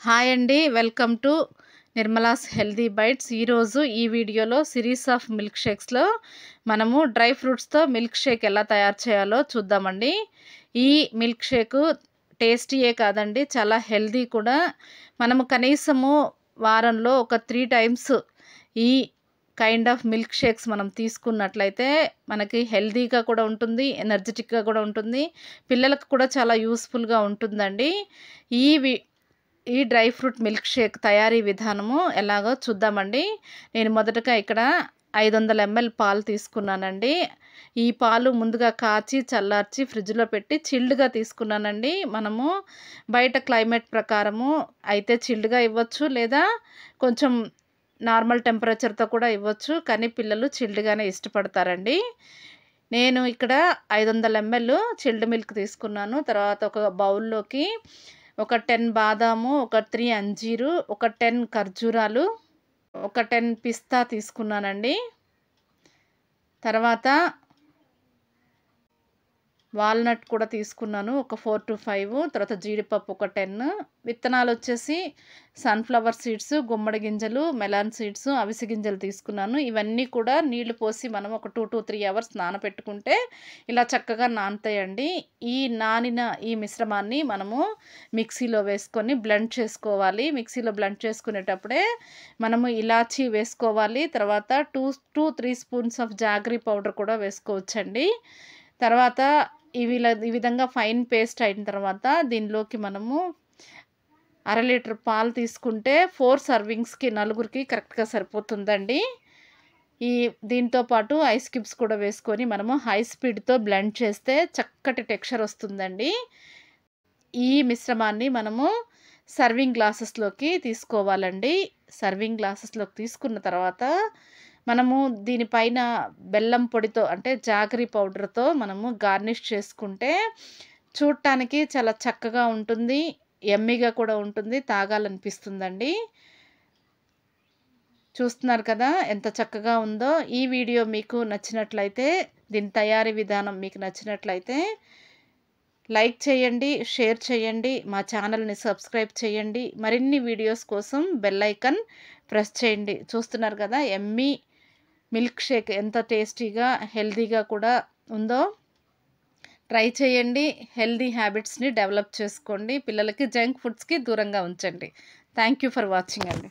Hi అండి, welcome to Nirmala's healthy bites. ఈరోజు ఈ వీడియోలో సిరీస్ ఆఫ్ మిల్క్ షేక్స్లో మనము డ్రై ఫ్రూట్స్తో మిల్క్ షేక్ ఎలా తయారు చేయాలో చూద్దామండి. ఈ మిల్క్ షేకు టేస్టీయే కాదండి, చాలా హెల్తీ కూడా. మనము కనీసము వారంలో ఒక 3 టైమ్స్ ఈ కైండ్ ఆఫ్ మిల్క్ షేక్స్ మనం తీసుకున్నట్లయితే మనకి హెల్తీగా కూడా ఉంటుంది, ఎనర్జెటిక్గా కూడా ఉంటుంది, పిల్లలకు కూడా చాలా యూస్ఫుల్గా ఉంటుందండి. ఈ డ్రై ఫ్రూట్ మిల్క్ షేక్ తయారీ విధానము ఎలాగో చూద్దామండి. నేను మొదటగా ఇక్కడ 500 ml పాలు తీసుకున్నానండి. ఈ పాలు ముందుగా కాచి చల్లార్చి ఫ్రిడ్జ్లో పెట్టి చిల్డ్గా తీసుకున్నానండి. మనము బయట క్లైమేట్ ప్రకారము అయితే చిల్డ్గా ఇవ్వచ్చు, లేదా కొంచెం నార్మల్ టెంపరేచర్తో కూడా ఇవ్వచ్చు, కానీ పిల్లలు చిల్డ్గానే ఇష్టపడతారండి. నేను ఇక్కడ 500 ml చిల్డ్ మిల్క్ తీసుకున్నాను. తర్వాత ఒక బౌల్లోకి ఒక 10 బాదాము, ఒక 3 అంజీరు, ఒక 10 ఖర్జూరాలు, ఒక 10 పిస్తా తీసుకున్నానండి. తర్వాత వాల్నట్ కూడా తీసుకున్నాను, ఒక 4 to 5. తర్వాత జీడిపప్పు ఒక 10. విత్తనాలు వచ్చేసి సన్ఫ్లవర్ సీడ్స్, గుమ్మడి గింజలు, మెలాన్ సీడ్స్, అవిసె గింజలు తీసుకున్నాను. ఇవన్నీ కూడా నీళ్లు పోసి మనం ఒక 2 to 3 అవర్స్ నానబెట్టుకుంటే ఇలా చక్కగా నానతాయండి. ఈ నానిన ఈ మిశ్రమాన్ని మనము మిక్సీలో వేసుకొని బ్లెండ్ చేసుకోవాలి. మిక్సీలో బ్లెండ్ చేసుకునేటప్పుడే మనము ఇలాచీ వేసుకోవాలి. తర్వాత 2 to 3 spoons of jaggery powder కూడా వేసుకోవచ్చండి. తర్వాత ఈ విధంగా ఫైన్ పేస్ట్ అయిన తర్వాత దీనిలోకి మనము 1/2 లీటర్ పాలు తీసుకుంటే 4 సర్వింగ్స్కి నలుగురికి కరెక్ట్గా సరిపోతుందండి. దీంతో పాటు ఐస్ క్యూబ్స్ కూడా వేసుకొని మనము హై స్పీడ్తో బ్లెండ్ చేస్తే చక్కటి టెక్స్చర్ వస్తుందండి. ఈ మిశ్రమాన్ని మనము సర్వింగ్ గ్లాసెస్లోకి తీసుకోవాలండి. సర్వింగ్ గ్లాసెస్లోకి తీసుకున్న తర్వాత మనము దీనిపైన బెల్లం పొడితో అంటే జాగరీ పౌడర్తో మనము గార్నిష్ చేసుకుంటే చూడటానికి చాలా చక్కగా ఉంటుంది, యమ్మీగా కూడా ఉంటుంది, తాగాలనిపిస్తుందండి. చూస్తున్నారు కదా ఎంత చక్కగా ఉందో. ఈ వీడియో మీకు నచ్చినట్లయితే, దీని తయారీ విధానం మీకు నచ్చినట్లయితే లైక్ చేయండి, షేర్ చేయండి, మా ఛానల్ని సబ్స్క్రైబ్ చేయండి. మరిన్ని వీడియోస్ కోసం బెల్ ఐకాన్ ప్రెస్ చేయండి. చూస్తున్నారు కదా యమ్మీ మిల్క్ షేక్ ఎంత టేస్టీగా హెల్తీగా కూడా ఉందో. ట్రై చేయండి, హెల్తీ హ్యాబిట్స్ని డెవలప్ చేసుకోండి, పిల్లలకి జంక్ ఫుడ్స్కి దూరంగా ఉంచండి. థ్యాంక్ యూ ఫర్ వాచింగ్ అండి.